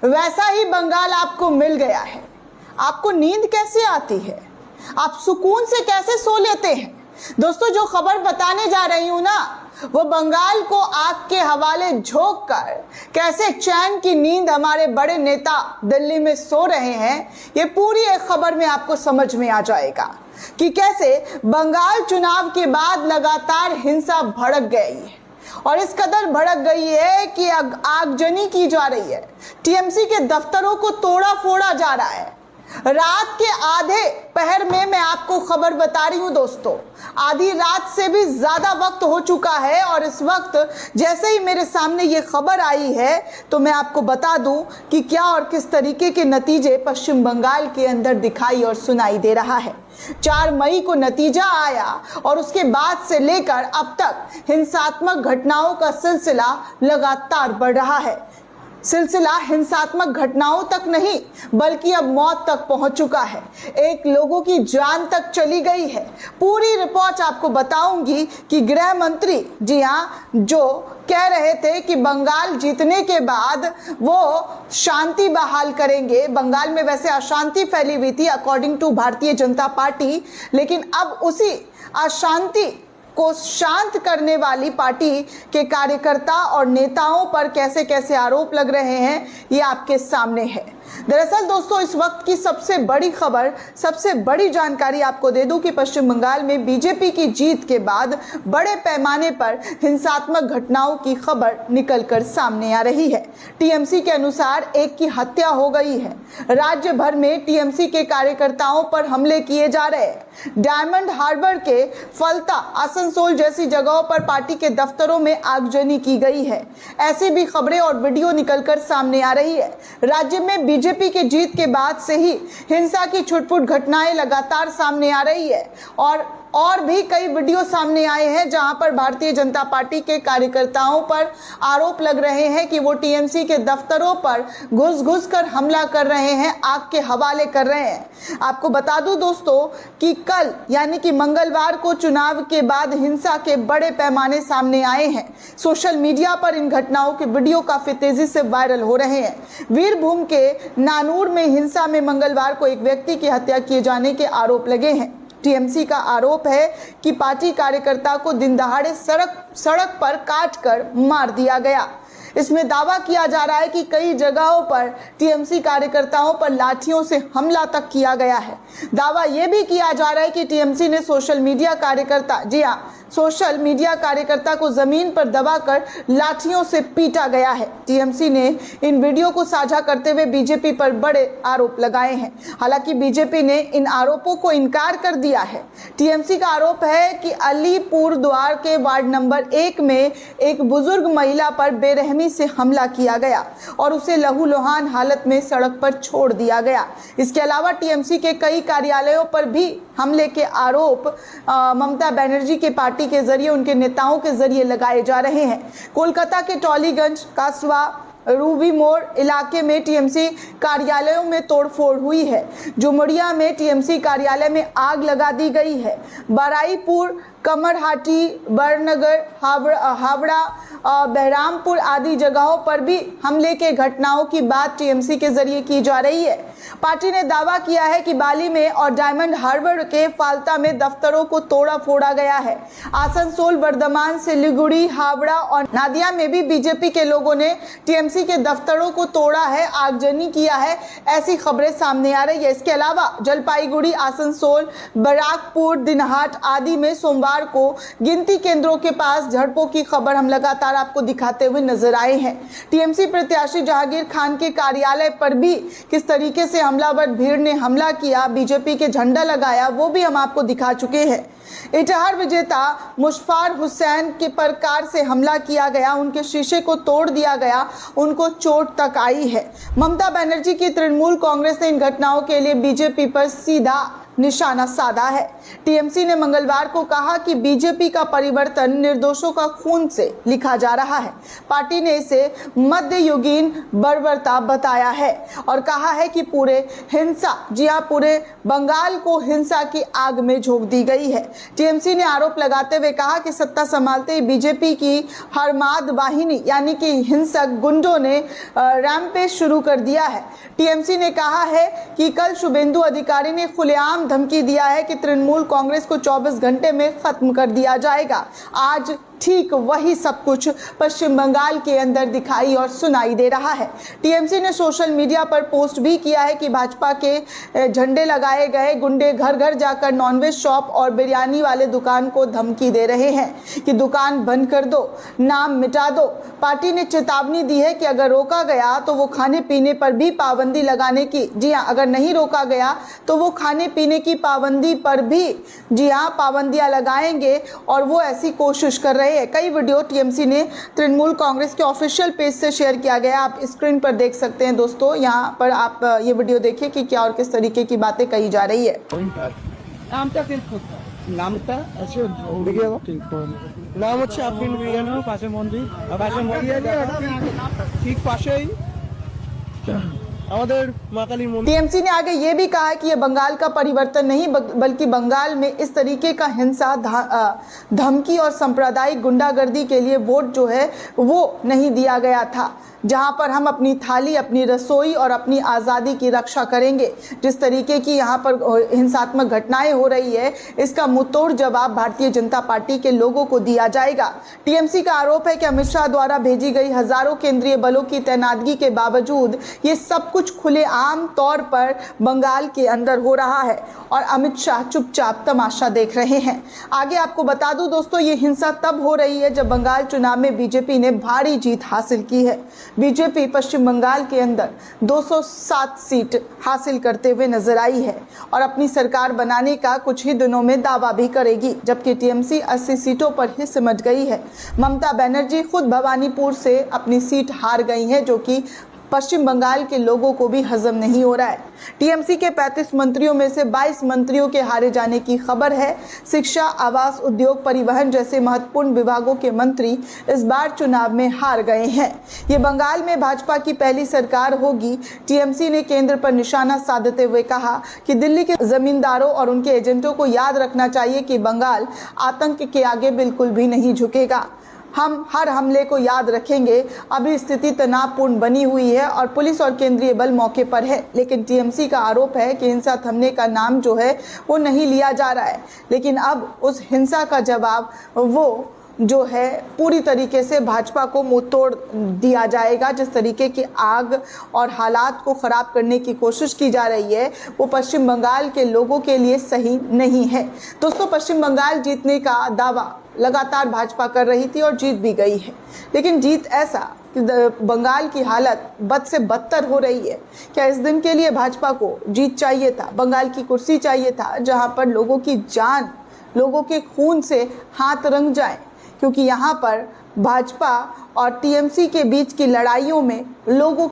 वैसा ही बंगाल आपको मिल गया है। आपको नींद कैसे आती है? आप सुकून से कैसे सो लेते हैं? दोस्तों, जो खबर बताने जा रही हूं ना, वो बंगाल को आग के हवाले झोंक कर कैसे चैन की नींद हमारे बड़े नेता दिल्ली में सो रहे हैं, ये पूरी एक खबर में आपको समझ में आ जाएगा कि कैसे बंगाल चुनाव के बाद लगातार हिंसा भड़क गई है और इस कदर भड़क गई है कि आगजनी की जा रही है। टीएमसी के दफ्तरों को तोड़ा फोड़ा जा रहा है। रात के आधे पहर में मैं आपको खबर बता रही हूं दोस्तों, आधी रात से भी ज्यादा वक्त हो चुका है और इस वक्त जैसे ही मेरे सामने ये खबर आई है तो मैं आपको बता दूं कि क्या और किस तरीके के नतीजे पश्चिम बंगाल के अंदर दिखाई और सुनाई दे रहा है। 4 मई को नतीजा आया और उसके बाद से लेकर अब तक हिंसात्मक घटनाओं का सिलसिला लगातार बढ़ रहा है। सिलसिला हिंसात्मक घटनाओं तक नहीं बल्कि अब मौत तक पहुंच चुका है। एक लोगों की जान तक चली गई है। पूरी रिपोर्ट आपको बताऊंगी कि गृह मंत्री, जी हाँ, जो कह रहे थे कि बंगाल जीतने के बाद वो शांति बहाल करेंगे। बंगाल में वैसे अशांति फैली हुई थी according to Bharatiya Janata party, लेकिन अब उसी अशांति को शांत करने वाली पार्टी के कार्यकर्ता और नेताओं पर कैसे कैसे आरोप लग रहे हैं, ये आपके सामने है। दरअसल दोस्तों, इस वक्त की सबसे बड़ी खबर, सबसे बड़ी जानकारी आपको दे दूं कि पश्चिम बंगाल में बीजेपी की जीत के बाद बड़े पैमाने पर हिंसात्मक घटनाओं की खबर निकलकर सामने आ रही है। टीएमसी के अनुसार एक की हत्या हो गई है। राज्य भर में टीएमसी के कार्यकर्ताओं पर हमले किए जा रहे हैं। डायमंड हार्बर के फलता, आसनसोल जैसी जगहों पर पार्टी के दफ्तरों में आगजनी की गई है। ऐसी भी खबरें और वीडियो निकलकर सामने आ रही है। राज्य में बीजेपी के जीत के बाद से ही हिंसा की छुटपुट घटनाएं लगातार सामने आ रही है और भी कई वीडियो सामने आए हैं जहां पर भारतीय जनता पार्टी के कार्यकर्ताओं पर आरोप लग रहे हैं कि वो टीएमसी के दफ्तरों पर घुस कर हमला कर रहे हैं, आग के हवाले कर रहे हैं। आपको बता दूं दोस्तों कि कल यानी कि मंगलवार को चुनाव के बाद हिंसा के बड़े पैमाने सामने आए हैं। सोशल मीडिया पर इन घटनाओं के वीडियो काफी तेजी से वायरल हो रहे हैं। वीरभूम के नानूर में हिंसा में मंगलवार को एक व्यक्ति की हत्या किए जाने के आरोप लगे हैं। टीएमसी का आरोप है कि पार्टी कार्यकर्ता को दिन दहाड़े सड़क पर काट कर मार दिया गया। इसमें दावा किया जा रहा है कि कई जगहों पर टीएमसी कार्यकर्ताओं पर लाठियों से हमला तक किया गया है। दावा यह भी किया जा रहा है कि टीएमसी ने सोशल मीडिया कार्यकर्ता, जी हाँ, सोशल मीडिया कार्यकर्ता को जमीन पर दबाकर लाठियों से पीटा गया है। टीएमसी ने इन वीडियो को साझा करते हुए बीजेपी पर बड़े आरोप लगाए हैं। हालांकि बीजेपी ने इन आरोपों को इनकार कर दिया है। टीएमसी का आरोप है कि अलीपुर द्वार के वार्ड नंबर 1 में एक बुजुर्ग महिला पर बेरहमी से हमला किया गया और उसे लहूलुहान हालत में सड़क पर छोड़ दिया गया। इसके अलावा टीएमसी के कई कार्यालयों पर भी हमले के आरोप ममता बनर्जी के पार्टी के जरिए, उनके नेताओं के जरिए लगाए जा रहे हैं। कोलकाता के टॉलीगंज, कासवा, रूबी मोड़ इलाके में टीएमसी कार्यालयों में तोड़फोड़ हुई है। जुमड़िया में टीएमसी कार्यालय में आग लगा दी गई है। बराईपुर, कमरहाटी, बरनगर, हावड़ा, बहरामपुर आदि जगहों पर भी हमले के घटनाओं की बात टीएमसी के जरिए की जा रही है। पार्टी ने दावा किया है कि बाली में और डायमंड हार्बर के फाल्ता में दफ्तरों को तोड़ा फोड़ा गया है। आसनसोल, बर्धमान, सिलीगुड़ी, हावड़ा और नादिया में भी बीजेपी के लोगों ने टीएमसी के दफ्तरों को तोड़ा है, आगजनी किया है, ऐसी खबरें सामने आ रही है। इसके अलावा जलपाईगुड़ी, आसनसोल, बराकपुर, दिनहाट आदि में सोमवार को गिनती केंद्रों के पास झड़पों की खबर हम लगातार आपको दिखाते हुए नजर आए हैं। टीएमसी प्रत्याशी जहांगीर खान के कार्यालय पर भी किस तरीके से हमलावर भीड़ ने हमला किया, बीजेपी के झंडा लगाया, वो भी हम आपको दिखा चुके हैं। इटाहर विजेता मुशफार हुसैन के पर कार से हमला किया गया, उनके शीशे को तोड़ दिया गया, उनको चोट तक आई है। ममता बनर्जी की तृणमूल कांग्रेस ने इन घटनाओं के लिए बीजेपी पर सीधा निशाना साधा है। टीएमसी ने मंगलवार को कहा कि बीजेपी का परिवर्तन निर्दोषों का खून से लिखा जा रहा है। पार्टी ने इसे मध्ययुगीन बर्बरता बताया है और कहा है कि पूरे हिंसा, जी हां, पूरे बंगाल को हिंसा की आग में झोंक दी गई है। टीएमसी ने आरोप लगाते हुए कहा कि सत्ता संभालते ही बीजेपी की हरमाद वाहिनी यानी कि हिंसक गुंडों ने रैम्पेज शुरू कर दिया है। टीएमसी ने कहा है कि कल शुभेंदु अधिकारी ने खुलेआम धमकी दिया है कि तृणमूल कांग्रेस को 24 घंटे में खत्म कर दिया जाएगा। आज ठीक वही सब कुछ पश्चिम बंगाल के अंदर दिखाई और सुनाई दे रहा है। टीएमसी ने सोशल मीडिया पर पोस्ट भी किया है कि भाजपा के झंडे लगाए गए गुंडे घर घर जाकर नॉनवेज शॉप और बिरयानी वाले दुकान को धमकी दे रहे हैं कि दुकान बंद कर दो, नाम मिटा दो। पार्टी ने चेतावनी दी है कि अगर रोका गया तो वो खाने पीने पर भी पाबंदी लगाने की, जी हाँ, अगर नहीं रोका गया तो वो खाने पीने की पाबंदी पर भी, जी हाँ, पाबंदियां लगाएंगे और वो ऐसी कोशिश कर रहे हैं। कई वीडियो टीएमसी ने तृणमूल कांग्रेस के ऑफिशियल पेज से शेयर किया गया, आप स्क्रीन पर देख सकते हैं दोस्तों। यहाँ पर आप ये वीडियो देखिए कि क्या और किस तरीके की बातें कही जा रही है। নাম হচ্ছে আফরিন বিরিয়ানি, পাশে মন্দির, পাশে মন্দির ঠিক পাশেই আমাদের মা কালীর মন্দির। टीएमसी ने आगे ये भी कहा कि ये बंगाल का परिवर्तन नहीं बल्कि बंगाल में इस तरीके का हिंसा, धमकी और सांप्रदायिक गुंडागर्दी के लिए वोट जो है वो नहीं दिया गया था, जहां पर हम अपनी थाली, अपनी रसोई और अपनी आज़ादी की रक्षा करेंगे। जिस तरीके की यहाँ पर हिंसात्मक घटनाएं हो रही है, इसका मुंहतोड़ जवाब भारतीय जनता पार्टी के लोगों को दिया जाएगा। टीएमसी का आरोप है कि अमित शाह द्वारा भेजी गई हजारों केंद्रीय बलों की तैनातगी के बावजूद ये सब कुछ खुलेआम तौर पर बंगाल के अंदर हो रहा है और अमित शाह चुपचाप तमाशा देख रहे हैं। आगे आपको बता दूं दोस्तों, ये हिंसा तब हो रही है जब बंगाल चुनाव में बीजेपी ने भारी जीत हासिल की है। बीजेपी पश्चिम बंगाल के अंदर 207 सीट हासिल करते हुए नजर आई है और अपनी सरकार बनाने का कुछ ही दिनों में दावा भी करेगी, जबकि टीएमसी 80 सीटों पर ही सिमट गई है। ममता बनर्जी खुद भवानीपुर से अपनी सीट हार गई है, जो कि पश्चिम बंगाल के लोगों को भी हजम नहीं हो रहा है। टीएमसी के 35 मंत्रियों में से 22 मंत्रियों के हारे जाने की खबर है। शिक्षा, आवास, उद्योग, परिवहन जैसे महत्वपूर्ण विभागों के मंत्री इस बार चुनाव में हार गए हैं। ये बंगाल में भाजपा की पहली सरकार होगी। टीएमसी ने केंद्र पर निशाना साधते हुए कहा कि दिल्ली के जमींदारों और उनके एजेंटों को याद रखना चाहिए कि बंगाल आतंक के आगे बिल्कुल भी नहीं झुकेगा। हम हर हमले को याद रखेंगे। अभी स्थिति तनावपूर्ण बनी हुई है और पुलिस और केंद्रीय बल मौके पर है, लेकिन टीएमसी का आरोप है कि हिंसा थमने का नाम जो है वो नहीं लिया जा रहा है। लेकिन अब उस हिंसा का जवाब वो जो है पूरी तरीके से भाजपा को मुंह तोड़ दिया जाएगा। जिस तरीके की आग और हालात को ख़राब करने की कोशिश की जा रही है वो पश्चिम बंगाल के लोगों के लिए सही नहीं है। दोस्तों, पश्चिम बंगाल जीतने का दावा लगातार भाजपा कर रही थी और जीत भी गई है, लेकिन जीत ऐसा कि बंगाल की हालत बद से बदतर हो रही है। क्या इस दिन के लिए भाजपा को जीत चाहिए था, बंगाल की कुर्सी चाहिए था, जहां पर लोगों की जान, लोगों के खून से हाथ रंग जाए? क्योंकि यहाँ पर भाजपा और टीएमसी के बीच की लड़ाइयों में लोगों